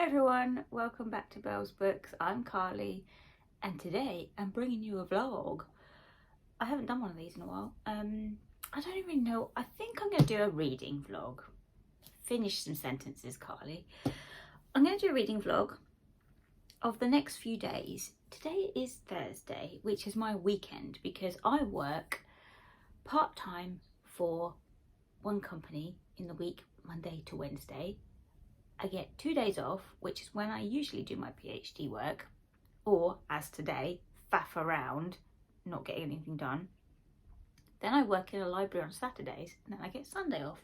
everyone, welcome back to Belle's Books. I'm Carly and today I'm bringing you a vlog. I haven't done one of these in a while. I don't even know, I think I'm going to do a reading vlog. Finish some sentences, Carly. I'm going to do a reading vlog of the next few days. Today is Thursday, which is my weekend because I work part-time for one company in the week, Monday to Wednesday. I get 2 days off, which is when I usually do my PhD work, or as today, faff around, not getting anything done. Then I work in a library on Saturdays, and then I get Sunday off.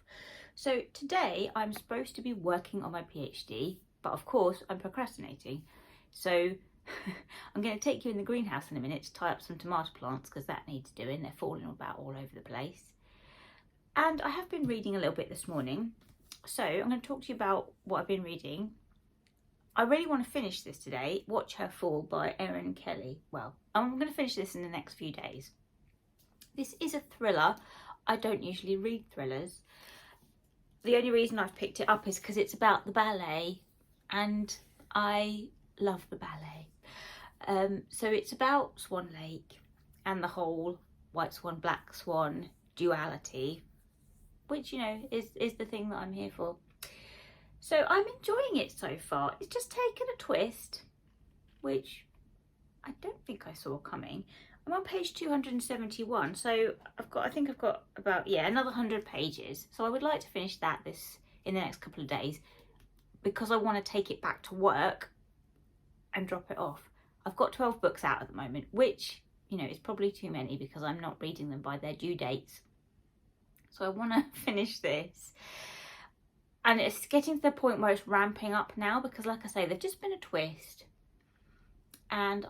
So today I'm supposed to be working on my PhD, but of course I'm procrastinating. So I'm going to take you in the greenhouse in a minute to tie up some tomato plants because that needs doing. They're falling about all over the place. And I have been reading a little bit this morning. So I'm going to talk to you about what I've been reading. I really want to finish this today. Watch Her Fall by Erin Kelly. Well, I'm going to finish this in the next few days. This is a thriller. I don't usually read thrillers. The only reason I've picked it up is because it's about the ballet and I love the ballet. So it's about Swan Lake and the whole white swan, black swan duality, which, you know, is the thing that I'm here for. So I'm enjoying it so far. It's just taken a twist, which I don't think I saw coming. I'm on page 271, so I think I've got about, another 100 pages. So I would like to finish that in the next couple of days because I want to take it back to work and drop it off. I've got 12 books out at the moment, which, you know, is probably too many because I'm not reading them by their due dates. So I want to finish this. And it's getting to the point where it's ramping up now because, like I say, there's just been a twist. And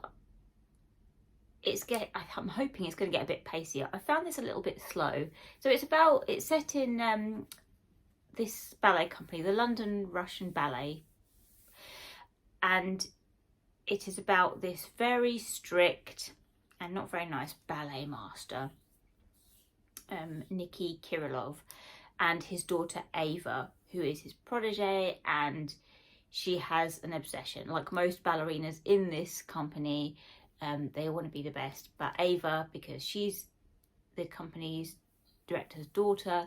I'm hoping it's going to get a bit pacier. I found this a little bit slow. So it's set in this ballet company, the London Russian Ballet. And it is about this very strict and not very nice ballet master, Nicky Kirillov, and his daughter Ava, who is his protege, and she has an obsession. Like most ballerinas in this company, they want to be the best, but Ava, because she's the company's director's daughter,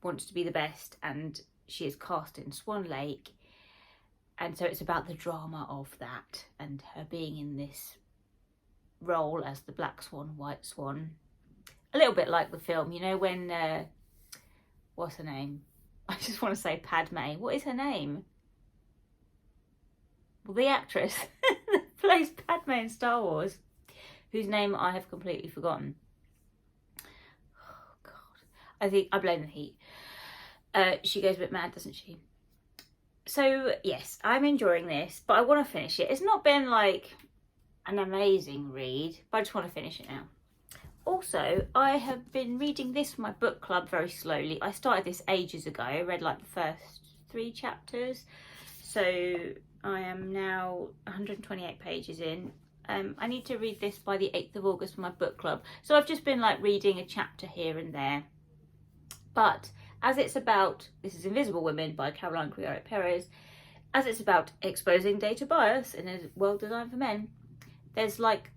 wants to be the best, and she is cast in Swan Lake, and so it's about the drama of that and her being in this role as the black swan, white swan. A little bit like the film, you know, when, what's her name? I just want to say Padme. What is her name? Well, the actress that plays Padme in Star Wars, whose name I have completely forgotten. Oh, God. I think I blame the heat. She goes a bit mad, doesn't she? So, yes, I'm enjoying this, but I want to finish it. It's not been, like, an amazing read, but I just want to finish it now. Also, I have been reading this for my book club very slowly. I started this ages ago. I read like the first 3 chapters. So I am now 128 pages in. I need to read this by the 8th of August for my book club. So I've just been like reading a chapter here and there. But as it's about, this is Invisible Women by Caroline Criado Perez, as it's about exposing data bias in a world designed for men, there's like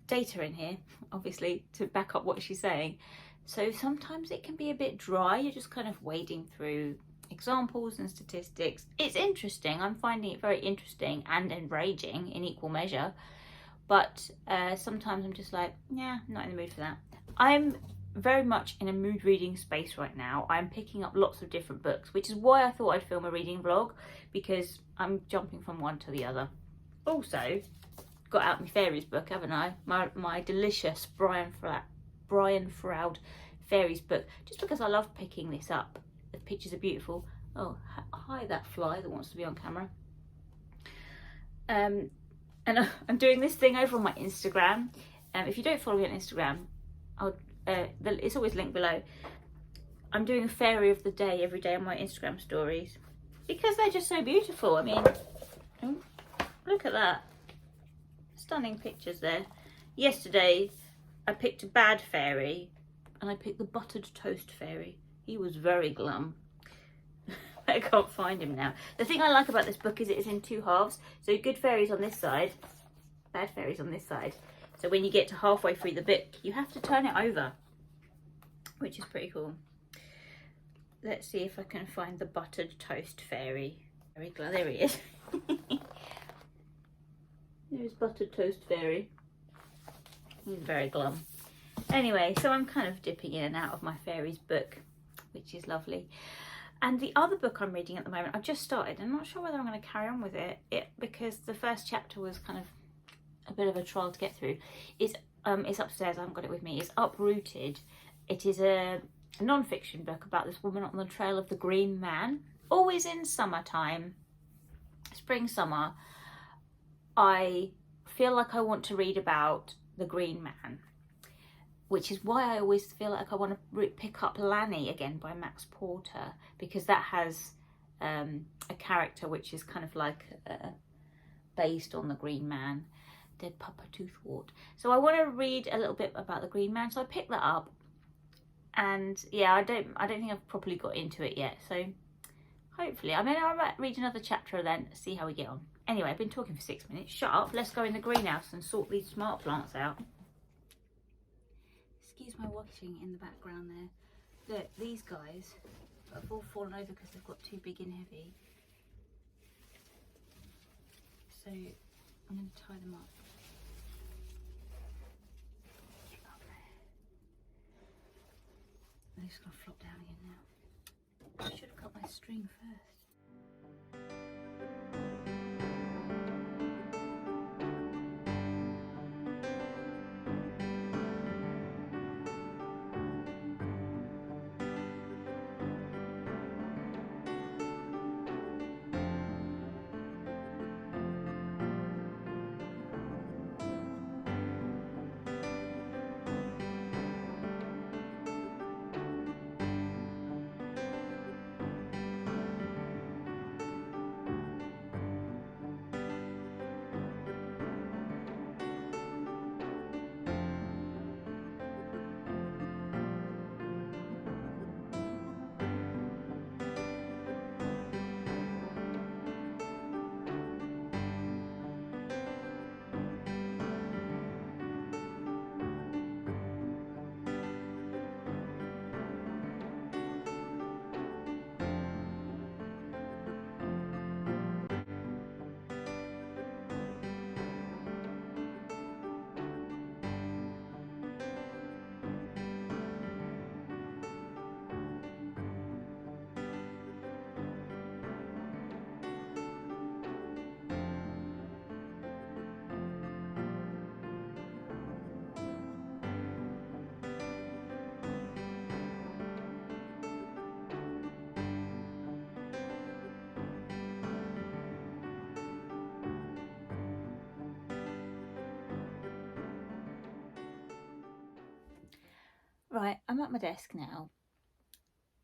data in here, obviously, to back up what she's saying. So sometimes it can be a bit dry. You're just kind of wading through examples and statistics. It's interesting. I'm finding it very interesting and enraging in equal measure. But sometimes I'm just like, yeah, I'm not in the mood for that. I'm very much in a mood reading space right now. I'm picking up lots of different books, which is why I thought I'd film a reading vlog, because I'm jumping from one to the other. Also, got out my fairies book, haven't I? My delicious Brian Froud fairies book, just because I love picking this up. The pictures are beautiful. Oh, hi, that fly that wants to be on camera. And I'm doing this thing over on my Instagram. If you don't follow me on Instagram, it's always linked below. I'm doing a fairy of the day every day on my Instagram stories because they're just so beautiful. I mean, look at that. Stunning pictures there. Yesterday I picked a bad fairy and I picked the buttered toast fairy. He was very glum. I can't find him now. The thing I like about this book is it is in two halves. So good fairies on this side, bad fairies on this side. So when you get to halfway through the book, you have to turn it over, which is pretty cool. Let's see if I can find the buttered toast fairy. Very glad, there he is. There's buttered toast fairy. He's very glum. Anyway, so I'm kind of dipping in and out of my fairies book, which is lovely. And the other book I'm reading at the moment, I've just started. I'm not sure whether I'm going to carry on with it because the first chapter was kind of a bit of a trial to get through. It's upstairs, I haven't got it with me. It's Uprooted. It is a non-fiction book about this woman on the trail of the green man. Always in summertime, spring, summer, I feel like I want to read about the green man, which is why I always feel like I want to pick up Lanny again by Max Porter, because that has a character which is kind of like based on the green man, Dead Papa Toothwort. So I want to read a little bit about the green man, so I picked that up, and yeah, I don't think I've properly got into it yet, so hopefully, I might read another chapter and then see how we get on. Anyway, I've been talking for 6 minutes. Shut up, let's go in the greenhouse and sort these smart plants out. Excuse my washing in the background there. Look, these guys have all fallen over because they've got too big and heavy. So I'm going to tie them up. Get up there. They're just going to flop down again now. I should have cut my string first. Right, I'm at my desk now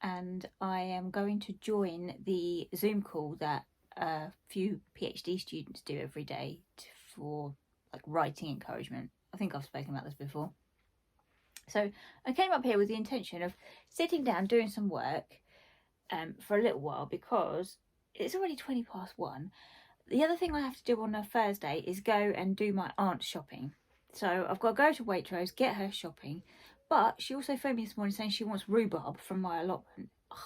and I am going to join the Zoom call that a few PhD students do every day for like writing encouragement. I think I've spoken about this before. So I came up here with the intention of sitting down, doing some work for a little while because it's already 1:20. The other thing I have to do on a Thursday is go and do my aunt's shopping. So I've got to go to Waitrose, get her shopping. But she also phoned me this morning saying she wants rhubarb from my allotment. Ugh.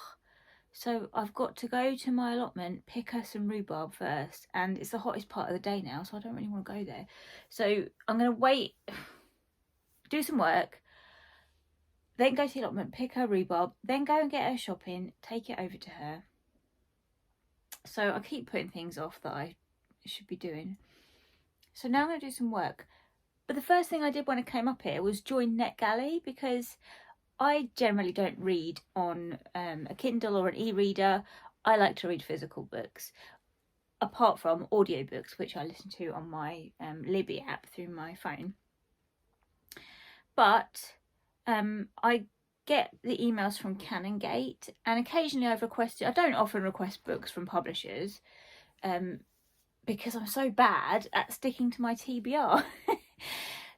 So I've got to go to my allotment, pick her some rhubarb first. And it's the hottest part of the day now, so I don't really want to go there. So I'm going to wait, do some work, then go to the allotment, pick her rhubarb, then go and get her shopping, take it over to her. So I keep putting things off that I should be doing. So now I'm going to do some work. But the first thing I did when I came up here was join NetGalley, because I generally don't read on a Kindle or an e-reader. I like to read physical books, apart from audiobooks, which I listen to on my Libby app through my phone. But I get the emails from Canongate, and occasionally I've requested, I don't often request books from publishers because I'm so bad at sticking to my TBR.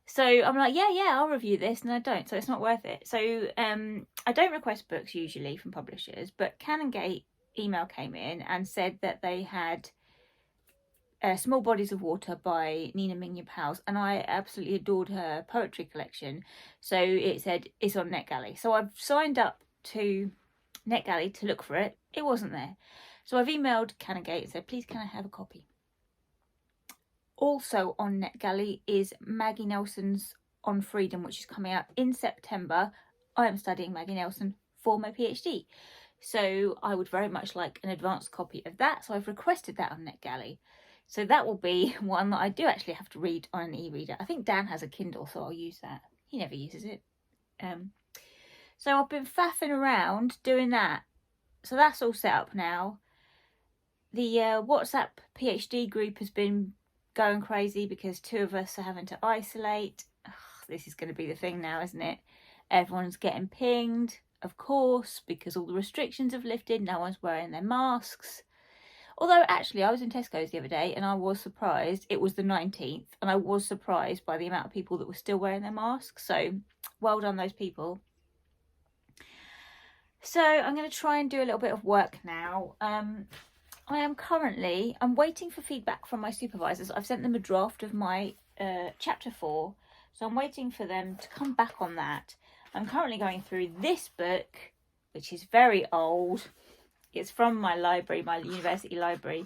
So I'm like, yeah, I'll review this, and I don't, so it's not worth it. So I don't request books usually from publishers, but Canongate email came in and said that they had Small Bodies of Water by Nina Mingya Powell, and I absolutely adored her poetry collection. So it said it's on NetGalley. So I've signed up to NetGalley to look for it. It wasn't there. So I've emailed Canongate and said, please can I have a copy? Also on NetGalley is Maggie Nelson's On Freedom, which is coming out in September. I am studying Maggie Nelson for my PhD. So I would very much like an advanced copy of that. So I've requested that on NetGalley. So that will be one that I do actually have to read on an e-reader. I think Dan has a Kindle, so I'll use that. He never uses it. So I've been faffing around doing that. So that's all set up now. The WhatsApp PhD group has been going crazy because 2 of us are having to isolate. Ugh, this is going to be the thing now, isn't it? Everyone's getting pinged, of course, because all the restrictions have lifted. No one's wearing their masks. Although, actually, I was in Tesco's the other day and I was surprised. It was the 19th and I was surprised by the amount of people that were still wearing their masks. So, well done those people. So, I'm going to try and do a little bit of work now. I'm waiting for feedback from my supervisors. I've sent them a draft of my chapter 4. So, I'm waiting for them to come back on that. I'm currently going through this book, which is very old. It's from my library, my university library.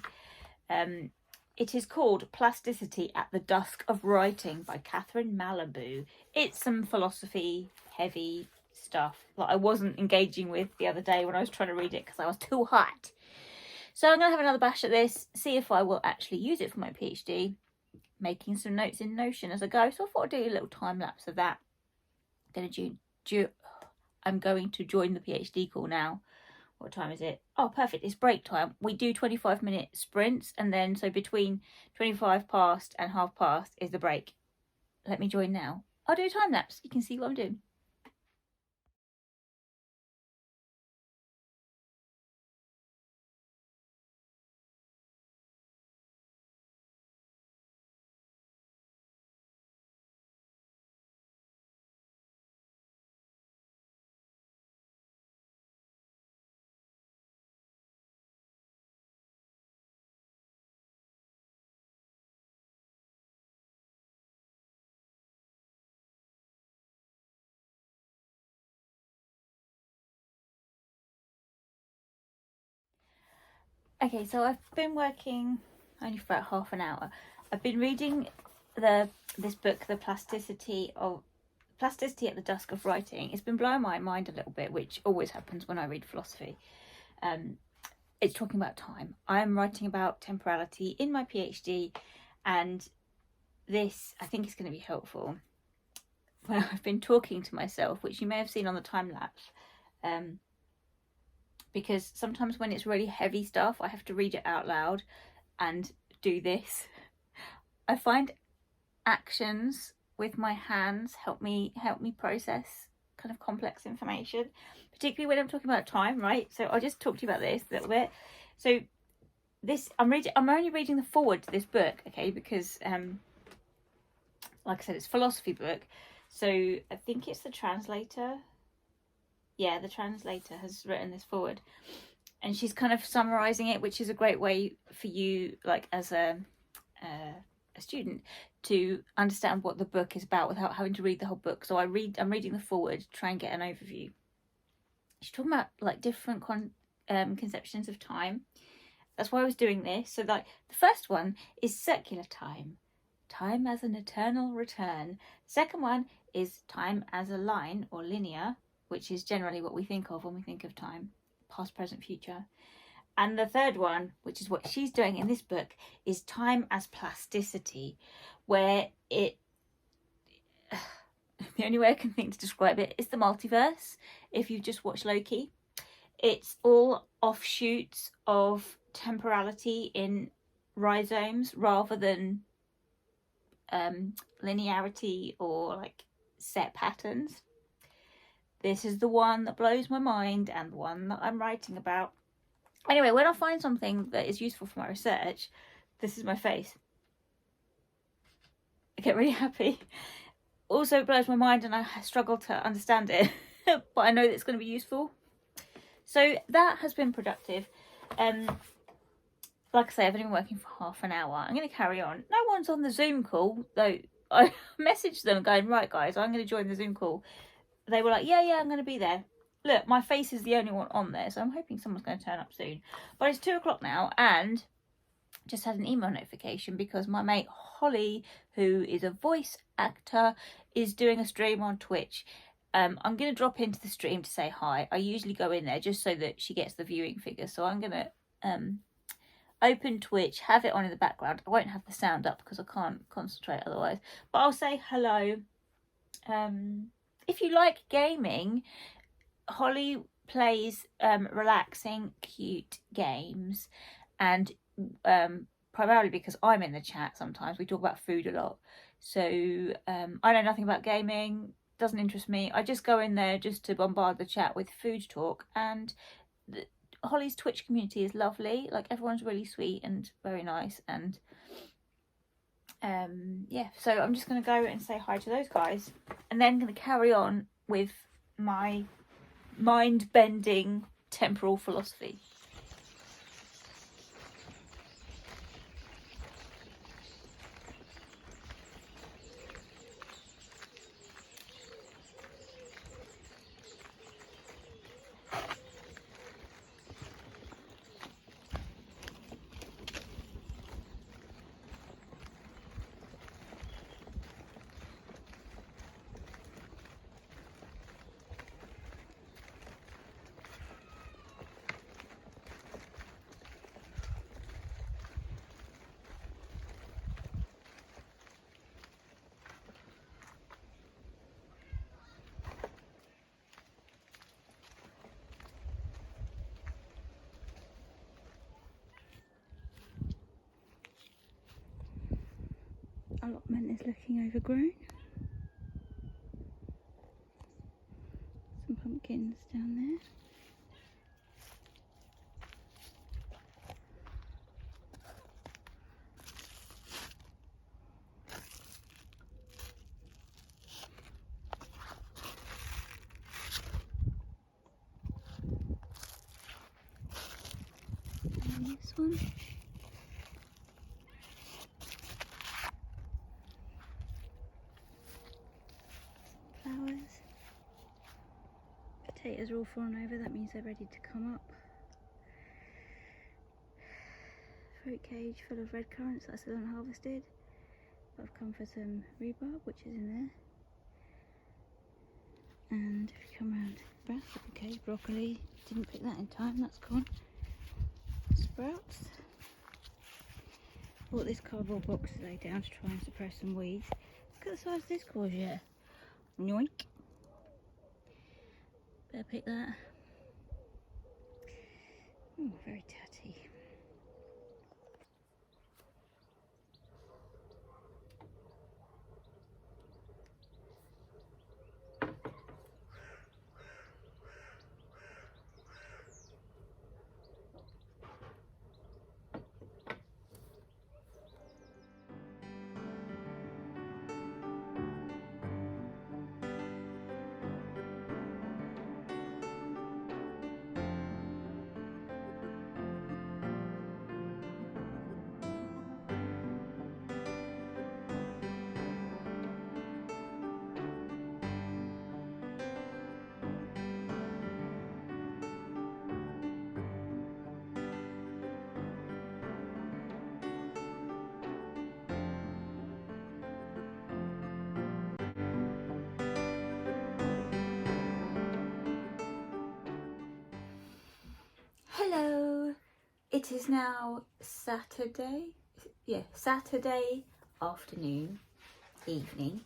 It is called Plasticity at the Dusk of Writing by Katherine Malibu. It's some philosophy heavy stuff that I wasn't engaging with the other day when I was trying to read it because I was too hot. So I'm going to have another bash at this, see if I will actually use it for my PhD, making some notes in Notion as I go. So I thought I'd do a little time lapse of that. I'm going to join the PhD call now. What time is it? Oh, perfect. It's break time. We do 25-minute sprints, and then so between 25 past and half past is the break. Let me join now. I'll do a time lapse. You can see what I'm doing. Okay, so I've been working only for about half an hour. I've been reading this book, The Plasticity at the Dusk of Writing. It's been blowing my mind a little bit, which always happens when I read philosophy. It's talking about time. I'm writing about temporality in my PhD, and this I think is going to be helpful when I've been talking to myself, which you may have seen on the time lapse. Because sometimes when it's really heavy stuff, I have to read it out loud and do this. I find actions with my hands help me process kind of complex information, particularly when I'm talking about time, right? So I'll just talk to you about this a little bit. So this, I'm only reading the foreword to this book, okay, because like I said, it's a philosophy book. So I think it's the translator. Yeah, the translator has written this forward, and she's kind of summarizing it, which is a great way for you, like as a student, to understand what the book is about without having to read the whole book. So I'm reading the forward to try and get an overview. She's talking about like different conceptions of time. That's why I was doing this. So like the first one is circular time as an eternal return. Second one is time as a line or linear, which is generally what we think of when we think of time, past, present, future. And the third one, which is what she's doing in this book, is time as plasticity, where the only way I can think to describe it is the multiverse. If you've just watched Loki, it's all offshoots of temporality in rhizomes rather than linearity or like set patterns. This is the one that blows my mind and the one that I'm writing about. Anyway, when I find something that is useful for my research, this is my face. I get really happy. Also, it blows my mind and I struggle to understand it, but I know that it's going to be useful. So that has been productive. like I say, I've only been working for half an hour. I'm going to carry on. No one's on the Zoom call, though. I messaged them going, right, guys, I'm going to join the Zoom call. They were like, yeah, I'm going to be there. Look, my face is the only one on there, so I'm hoping someone's going to turn up soon. But it's 2 o'clock now, and just had an email notification because my mate Holly, who is a voice actor, is doing a stream on Twitch. I'm going to drop into the stream to say hi. I usually go in there just so that she gets the viewing figure. So I'm going to open Twitch, have it on in the background. I won't have the sound up because I can't concentrate otherwise. But I'll say hello. If you like gaming, Holly plays relaxing, cute games. And primarily because I'm in the chat sometimes. We talk about food a lot. So I know nothing about gaming. Doesn't interest me. I just go in there just to bombard the chat with food talk, and Holly's Twitch community is lovely. Like, everyone's really sweet and very nice, and yeah, so I'm just going to go and say hi to those guys, and then going to carry on with my mind-bending temporal philosophy. Allotment is looking overgrown. Some pumpkins down there. And this one. Flowers. Potatoes are all fallen over, that means they're ready to come up. Fruit cage full of red currants that I still haven't harvested. But I've come for some rhubarb, which is in there. And if you come around, brassica cage, broccoli, didn't pick that in time, that's gone. Sprouts. Bought this cardboard box today down to try and suppress some weeds. Look at the size of this courgette. Yoink. Better pick that. Oh, very tatty. Hello, it is now Saturday afternoon, evening.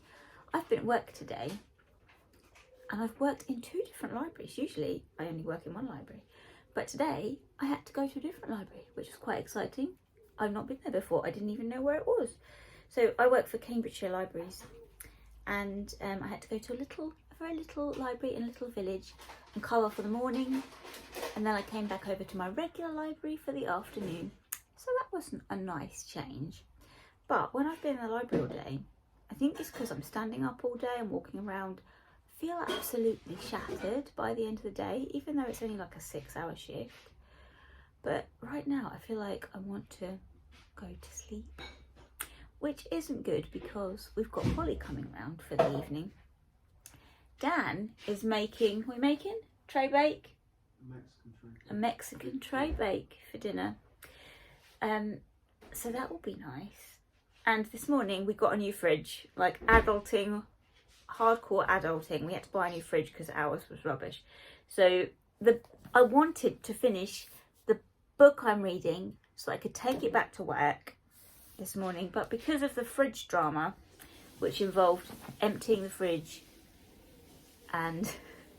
I've been at work today and I've worked in 2 different libraries. Usually I only work in one library, but today I had to go to a different library, which was quite exciting. I've not been there before, I didn't even know where it was. So I work for Cambridgeshire Libraries, and I had to go to a very little library in a little village and cover for the morning, and then I came back over to my regular library for the afternoon. So that was a nice change. But when I've been in the library all day, I think it's because I'm standing up all day and walking around, I feel absolutely shattered by the end of the day, even though it's only like a 6-hour shift. But right now I feel like I want to go to sleep, which isn't good because we've got Holly coming round for the evening. Dan is making, what are we making? Tray bake? A Mexican tray bake for dinner. So that will be nice. And this morning we got a new fridge, like adulting, hardcore adulting. We had to buy a new fridge because ours was rubbish. So I wanted to finish the book I'm reading so I could take it back to work this morning, but because of the fridge drama, which involved emptying the fridge and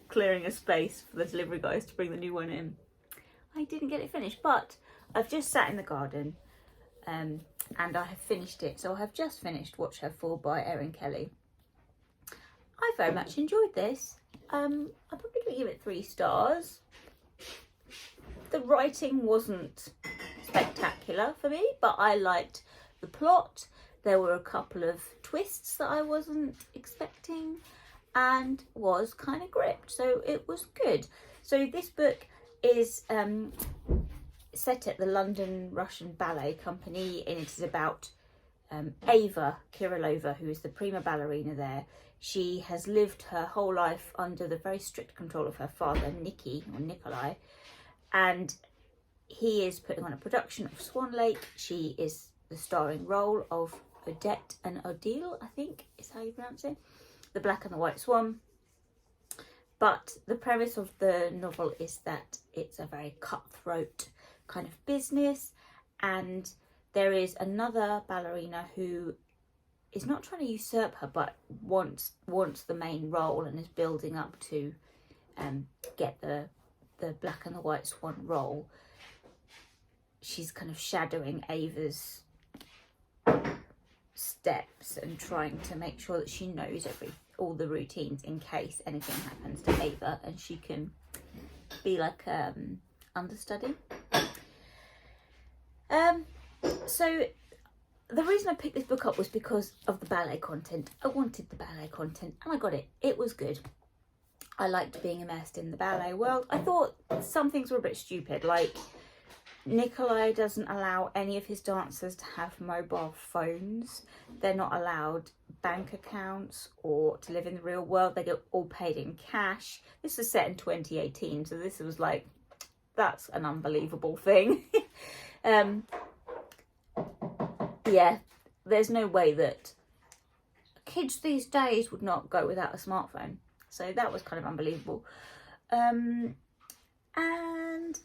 clearing a space for the delivery guys to bring the new one in, I didn't get it finished. But I've just sat in the garden and I have finished it. So I have just finished Watch Her Fall by Erin Kelly. I very much enjoyed this. I'm probably going to give it 3 stars. The writing wasn't spectacular for me, but I liked the plot. There were a couple of twists that I wasn't expecting and was kind of gripped, so it was good. So this book is set at the London Russian Ballet Company, and it is about Ava Kirilova, who is the prima ballerina there. She has lived her whole life under the very strict control of her father, Nikolai, and he is putting on a production of Swan Lake. She is the starring role of Odette and Odile, I think is how you pronounce it, the Black and the White Swan. But the premise of the novel is that it's a very cutthroat kind of business, and there is another ballerina who is not trying to usurp her, but wants the main role and is building up to get the Black and the White Swan role. She's kind of shadowing Ava's steps and trying to make sure that she knows all the routines in case anything happens to Ava, and she can be like understudy. So the reason I picked this book up was because of the ballet content. I wanted the ballet content and I got it. It was good. I liked being immersed in the ballet world. I thought some things were a bit stupid, like Nikolai doesn't allow any of his dancers to have mobile phones. They're not allowed bank accounts or to live in the real world. They get all paid in cash. This was set in 2018, so this was like, that's an unbelievable thing. Yeah, there's no way that kids these days would not go without a smartphone. So that was kind of unbelievable. And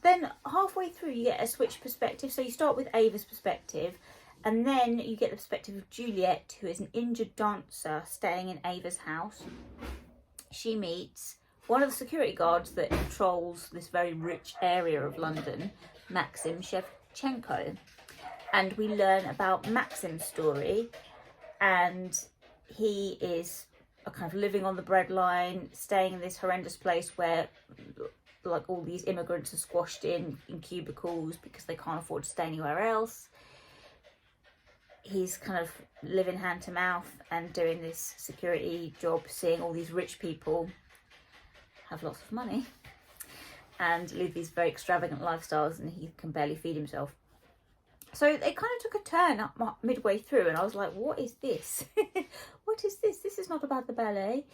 then halfway through you get a switch perspective. So you start with Ava's perspective, and then you get the perspective of Juliet, who is an injured dancer staying in Ava's house. She meets one of the security guards that controls this very rich area of London, Maxim Shevchenko. And we learn about Maxim's story, and he is a kind of living on the breadline, staying in this horrendous place where like all these immigrants are squashed in cubicles because they can't afford to stay anywhere else. He's kind of living hand to mouth and doing this security job, seeing all these rich people have lots of money and live these very extravagant lifestyles, and he can barely feed himself. So they kind of took a turn up midway through, and I was like, what is this? What is this? This is not about the ballet.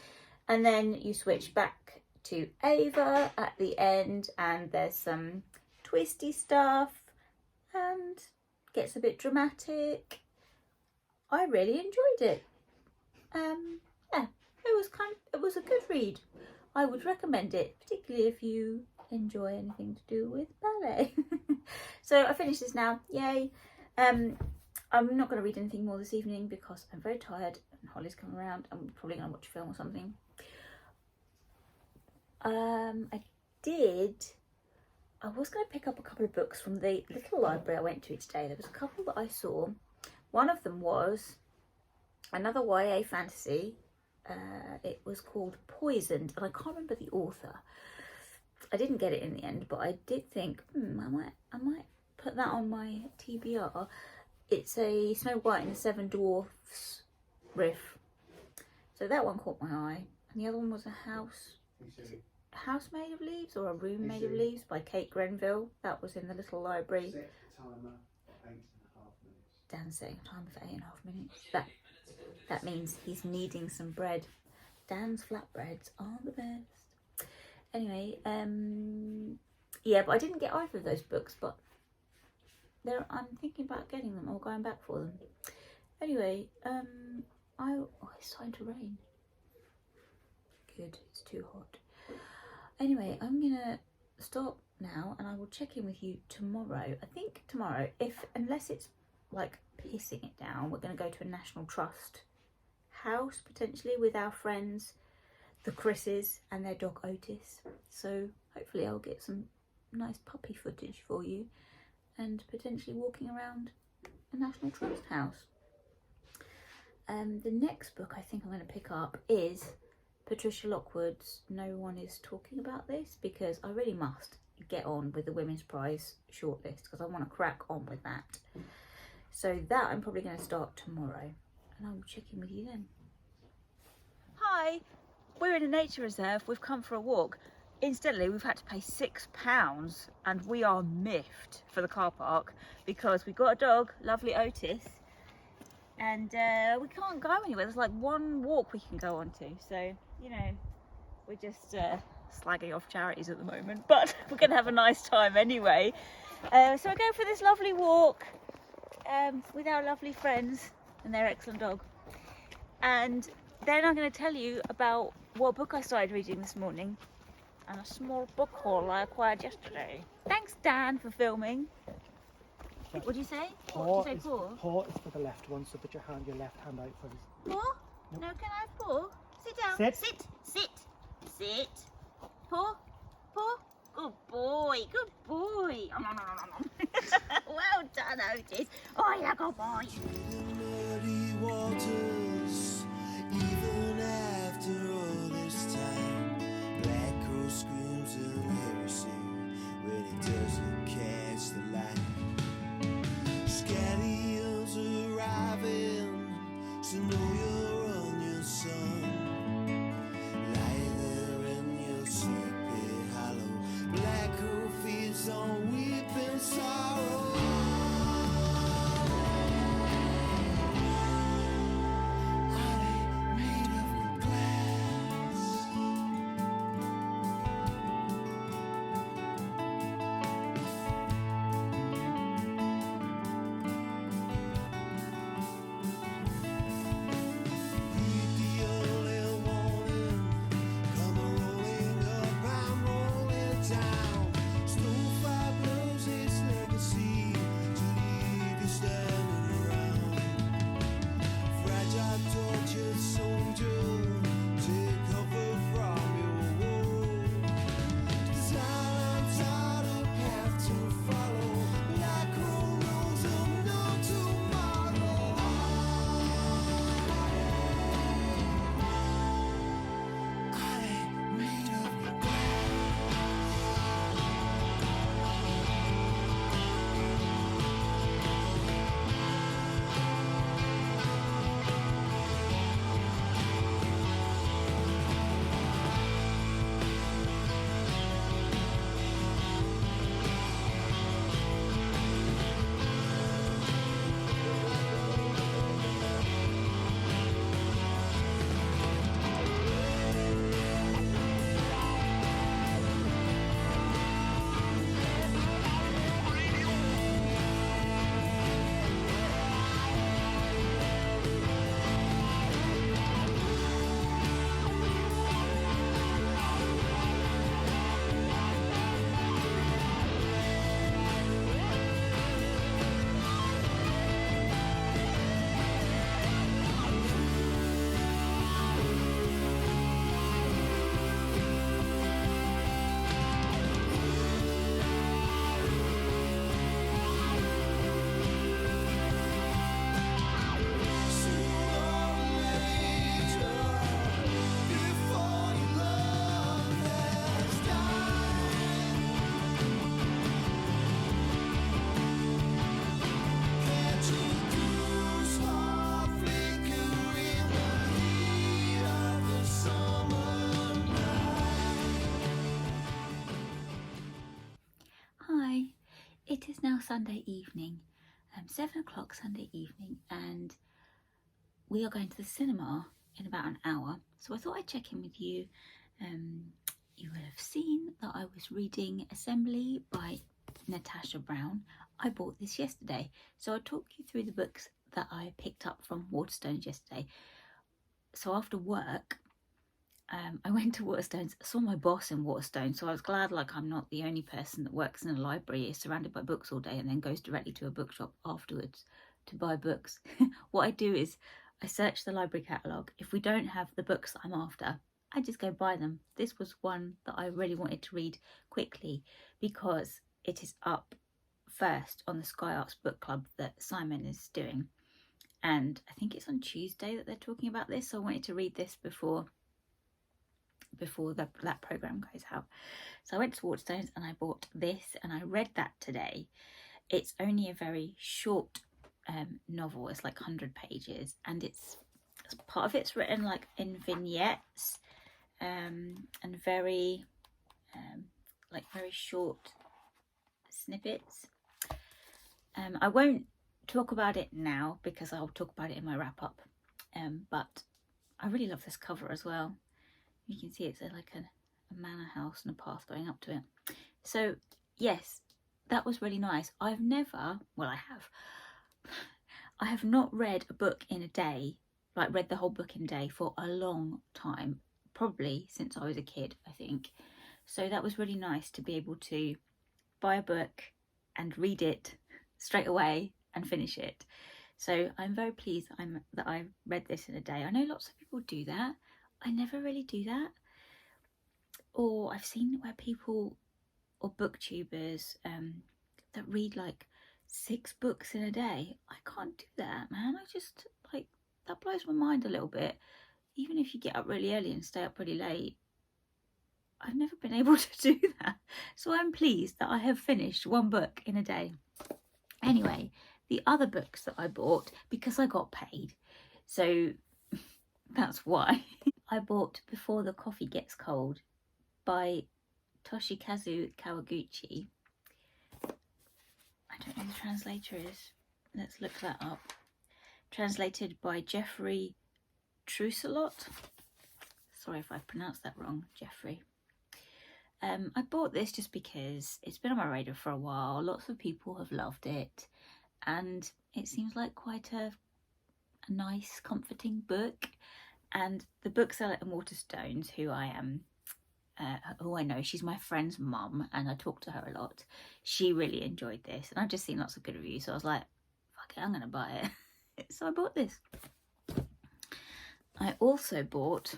And then you switch back to Ava at the end, and there's some twisty stuff and gets a bit dramatic. I really enjoyed it. Yeah, it was a good read. I would recommend it, particularly if you enjoy anything to do with ballet. So I finished this now, yay. I'm not going to read anything more this evening because I'm very tired and Holly's coming around. I'm probably going to watch a film or something. I was going to pick up a couple of books from the little library I went to today. There was a couple that I saw. One of them was another YA fantasy. It was called Poisoned, and I can't remember the author. I didn't get it in the end, but I did think, I might put that on my TBR. It's a Snow White and the Seven Dwarfs riff. So that one caught my eye. And the other one was House Made of Leaves or A Room Made of Leaves by Kate Grenville. That was in the little library. Set timer 8.5 minutes. Dan's setting a timer for 8.5 minutes. That means he's kneading some bread. Dan's flatbreads are the best. Anyway, yeah, but I didn't get either of those books, but I'm thinking about getting them or going back for them. Anyway, it's starting to rain. Good, it's too hot. Anyway, I'm gonna stop now and I will check in with you tomorrow. I think tomorrow, unless it's like pissing it down, we're gonna go to a National Trust house potentially with our friends, the Chris's and their dog Otis. So hopefully I'll get some nice puppy footage for you and potentially walking around a National Trust house. The next book I think I'm going to pick up is Patricia Lockwood's No One Is Talking About This, because I really must get on with the Women's Prize shortlist because I want to crack on with that. So that I'm probably going to start tomorrow and I will check in with you then. Hi, we're in a nature reserve. We've come for a walk. Incidentally, we've had to pay £6 and we are miffed for the car park because we've got a dog, lovely Otis, and we can't go anywhere. There's like one walk we can go on to, so you know, we're just slagging off charities at the moment, but we're gonna have a nice time anyway. So we're going for this lovely walk with our lovely friends and their excellent dog, and then I'm going to tell you about what book I started reading this morning and a small book haul I acquired yesterday. Thanks Dan for filming. What do you say? Paw? Did you say paw? Paw is for the left one, so put your left hand out for his... Paw? Nope. No, can I have paw? Sit down. Sit. Sit. Sit. Sit. Paw. Paw. Good boy. Good boy. Well done, Otis. Oh, yeah, good boy. Muddy waters, even after all this time, Black Crow screams in heresy when he doesn't catch the light. Scallions arriving, so know you're on your son. Lie there in your sleepy hollow, Black Crow feeds on weeping sorrow. Sunday evening, 7 o'clock Sunday evening, and we are going to the cinema in about an hour. So I thought I'd check in with you. You will have seen that I was reading Assembly by Natasha Brown. I bought this yesterday, so I'll talk you through the books that I picked up from Waterstones yesterday. So after work, I went to Waterstones, saw my boss in Waterstones, so I was glad like I'm not the only person that works in a library, is surrounded by books all day and then goes directly to a bookshop afterwards to buy books. What I do is I search the library catalogue. If we don't have the books that I'm after, I just go buy them. This was one that I really wanted to read quickly because it is up first on the Sky Arts book club that Simon is doing. And I think it's on Tuesday that they're talking about this, so I wanted to read this before that program goes out. So I went to Waterstones and I bought this, and I read that today. It's only a very short novel. It's like 100 pages, and it's part of it's written like in vignettes and very very short snippets. I won't talk about it now because I'll talk about it in my wrap up, but I really love this cover as well. You can see it's like a manor house and a path going up to it. So yes, that was really nice. I have not read a book in a day, like read the whole book in a day for a long time, probably since I was a kid, I think. So that was really nice to be able to buy a book and read it straight away and finish it. So I'm very pleased that I read this in a day. I know lots of people do that. I never really do that. Or I've seen where people, or booktubers, that read like 6 books in a day. I can't do that, man. I just, like, that blows my mind a little bit. Even if you get up really early and stay up pretty late, I've never been able to do that. So I'm pleased that I have finished 1 book in a day. Anyway, the other books that I bought, because I got paid, so that's why. I bought Before the Coffee Gets Cold by Toshikazu Kawaguchi. I don't know who the translator is. Let's look that up. Translated by Jeffrey Truselot. Sorry if I pronounced that wrong, Jeffrey. I bought this just because it's been on my radar for a while. Lots of people have loved it, and it seems like quite a nice, comforting book. And the bookseller in Waterstones, who I know, she's my friend's mum, and I talk to her a lot. She really enjoyed this, and I've just seen lots of good reviews, so I was like, fuck it, I'm gonna buy it. So I bought this. I also bought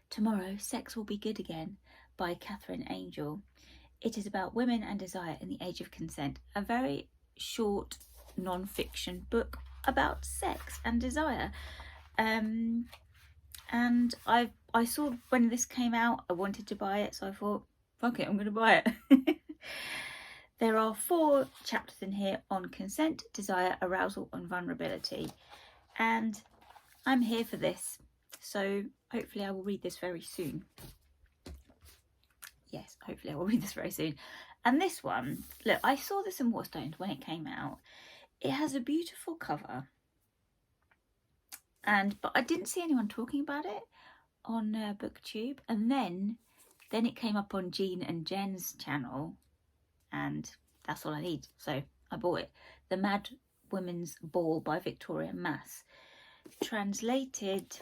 Tomorrow Sex Will Be Good Again by Katherine Angel. It is about women and desire in the age of consent. A very short non-fiction book about sex and desire. And I saw when this came out, I wanted to buy it, so I thought, fuck it, I'm going to buy it. There are 4 chapters in here on consent, desire, arousal and vulnerability, and I'm here for this, so hopefully I will read this very soon. Yes, hopefully I will read this very soon. And this one, look, I saw this in Waterstones when it came out. It has a beautiful cover, but I didn't see anyone talking about it on BookTube, and then it came up on Jean and Jen's channel, and that's all I need, so I bought it. The Madwomen's Ball by Victoria Mass. Translated,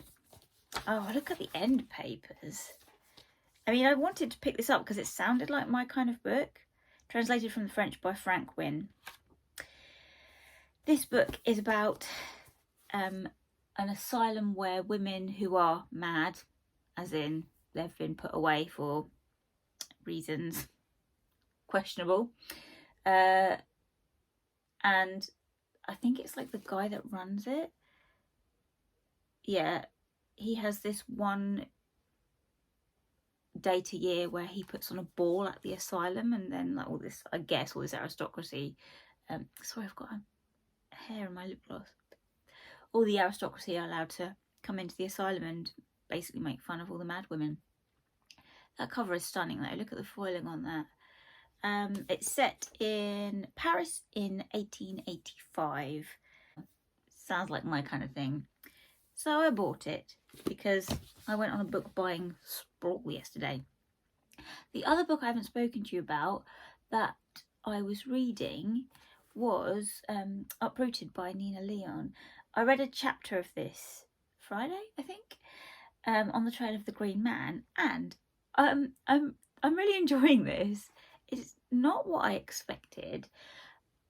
oh, look at the end papers. I mean, I wanted to pick this up because it sounded like my kind of book. Translated from the French by Frank Wynne. This book is about an asylum where women who are mad, as in they've been put away for reasons questionable, and I think it's like the guy that runs it, yeah, he has this one day a year where he puts on a ball at the asylum, and then like all this aristocracy, sorry, I've got a hair in my lip gloss. All the aristocracy are allowed to come into the asylum and basically make fun of all the mad women. That cover is stunning though. Look at the foiling on that. It's set in Paris in 1885. Sounds like my kind of thing. So I bought it because I went on a book buying sprawl yesterday. The other book I haven't spoken to you about that I was reading was Uprooted by Nina Lyon. I read a chapter of this Friday, I think, on the Trail of the Green Man, and I'm really enjoying this. It's not what I expected.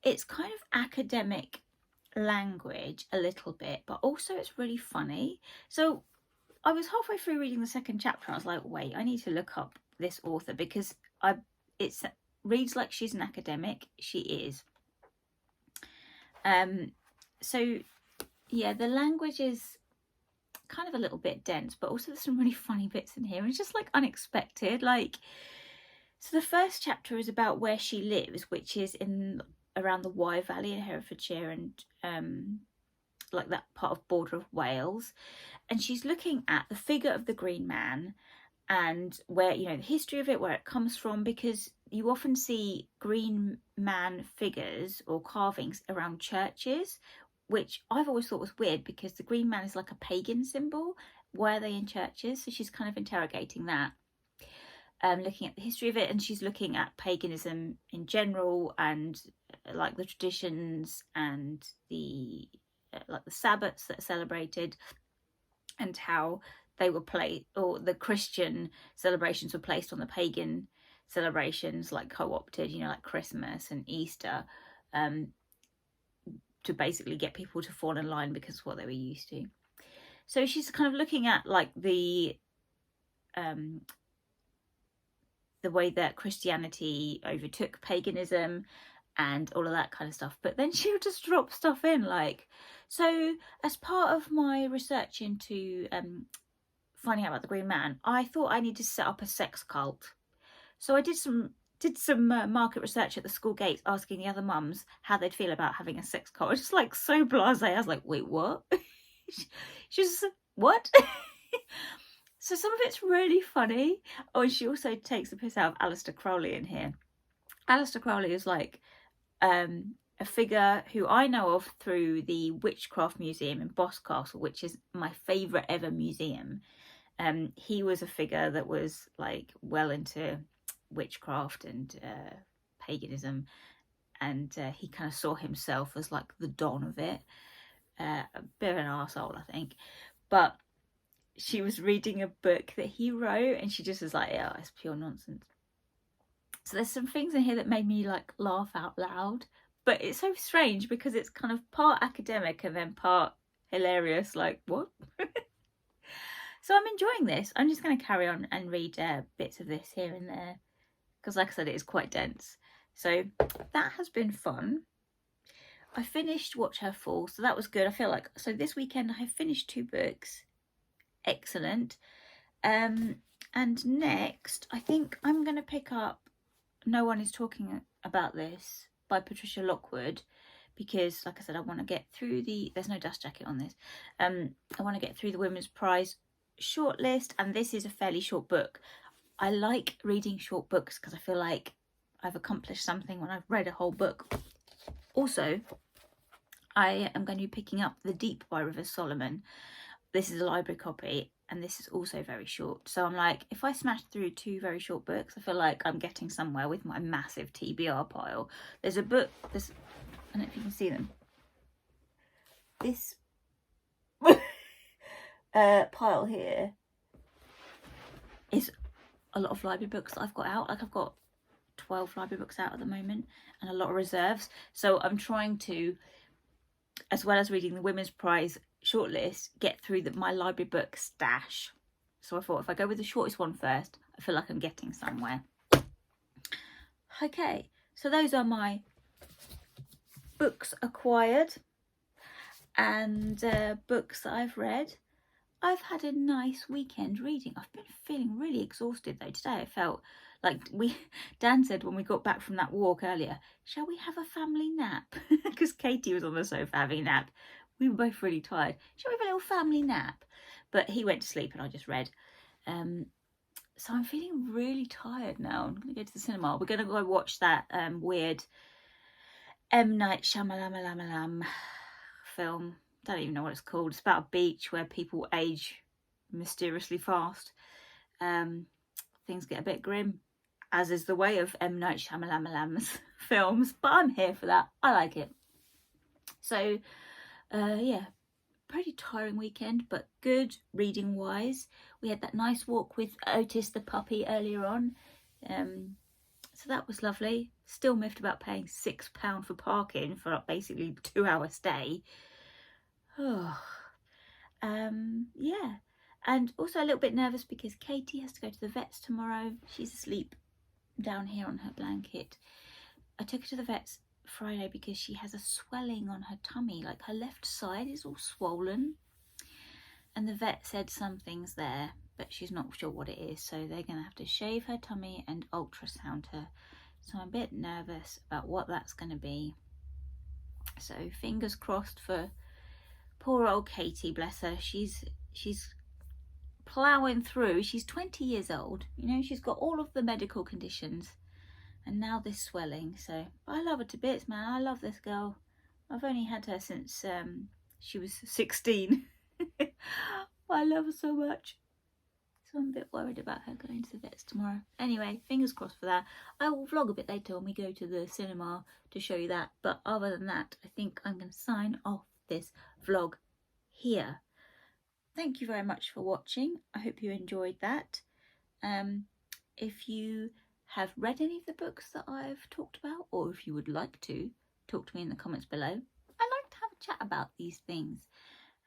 It's kind of academic language a little bit, but also it's really funny. So I was halfway through reading the second chapter and I was like, wait, I need to look up this author because it reads like she's an academic. She is. So yeah, the language is kind of a little bit dense, but also there's some really funny bits in here, and it's just like unexpected. Like, so the first chapter is about where she lives, which is in around the Wye Valley in Herefordshire and like that part of border of Wales, and she's looking at the figure of the Green Man and where, you know, the history of it, where it comes from, because you often see Green Man figures or carvings around churches, which I've always thought was weird because the Green Man is like a pagan symbol. Why are they in churches? So she's kind of interrogating that, looking at the history of it, and she's looking at paganism in general and like the traditions and the like the Sabbaths that are celebrated and how they were placed, or the Christian celebrations were placed on the pagan celebrations, like co-opted, you know, like Christmas and Easter, to basically get people to fall in line because of what they were used to. So she's kind of looking at like the way that Christianity overtook paganism and all of that kind of stuff. But then she'll just drop stuff in, like, so as part of my research into finding out about the Green Man, I thought I needed to set up a sex cult. So I did some market research at the school gates, asking the other mums how they'd feel about having a sex cult. I was just like so blasé. I was like, wait, what? She's what? So some of it's really funny. Oh, and she also takes the piss out of Aleister Crowley in here. Aleister Crowley is like a figure who I know of through the Witchcraft Museum in Boscastle, which is my favourite ever museum. He was a figure that was like well into witchcraft and paganism, and he kind of saw himself as like the don of it. A bit of an arsehole, I think. But she was reading a book that he wrote and she just was like, yeah, it's pure nonsense. So there's some things in here that made me like laugh out loud, but it's so strange because it's kind of part academic and then part hilarious, like what? So I'm enjoying this. I'm just going to carry on and read bits of this here and there because, like I said, it is quite dense. So that has been fun. I finished Watch Her Fall, so that was good. I feel like, so this weekend I have finished 2 books. Excellent. And next I think I'm going to pick up No One Is Talking About This by Patricia Lockwood, because like I said, I want to get through there's no dust jacket on this. I want to get through the Women's Prize shortlist, and this is a fairly short book. I like reading short books because I feel like I've accomplished something when I've read a whole book. Also, I am going to be picking up The Deep by Rivers Solomon. This is a library copy, and this is also very short. So I'm like, if I smash through 2 very short books, I feel like I'm getting somewhere with my massive TBR pile. There's a book, I don't know if you can see them. This pile here is a lot of library books that I've got out. Like I've got 12 library books out at the moment and a lot of reserves. So I'm trying to, as well as reading the Women's Prize shortlist, get through my library book stash. So I thought if I go with the shortest one first, I feel like I'm getting somewhere. Okay, so those are my books acquired and books that I've read. I've had a nice weekend reading. I've been feeling really exhausted though. Today I felt like Dan said when we got back from that walk earlier, shall we have a family nap? Because Katie was on the sofa having a nap. We were both really tired. Shall we have a little family nap? But he went to sleep and I just read. So I'm feeling really tired now. I'm going to go to the cinema. We're going to go watch that weird M. Night Shyamalan film. Don't even know what it's called. It's about a beach where people age mysteriously fast. Things get a bit grim, as is the way of M. Night Shyamalan's films, but I'm here for that. I like it. So yeah, pretty tiring weekend, but good reading wise. We had that nice walk with Otis the puppy earlier on, so that was lovely. Still miffed about paying £6 for parking for basically a 2-hour stay. Oh, yeah, and also a little bit nervous because Katie has to go to the vets tomorrow. She's asleep down here on her blanket. I took her to the vets Friday because she has a swelling on her tummy, like her left side is all swollen, and the vet said something's there, but she's not sure what it is, so they're gonna have to shave her tummy and ultrasound her. So I'm a bit nervous about what that's gonna be. So fingers crossed for poor old Katie, bless her. She's ploughing through. She's 20 years old, you know, she's got all of the medical conditions, and now this swelling. So I love her to bits, man. I love this girl. I've only had her since she was 16. I love her so much. So I'm a bit worried about her going to the vets tomorrow. Anyway, fingers crossed for that. I will vlog a bit later when we go to the cinema to show you that. But other than that, I think I'm going to sign off this vlog here. Thank you very much for watching. I hope you enjoyed that. If you have read any of the books that I've talked about, or if you would like to, talk to me in the comments below. I like to have a chat about these things.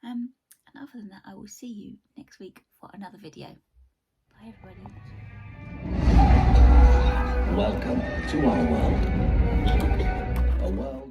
And other than that, I will see you next week for another video. Bye everybody. Welcome to our world. A world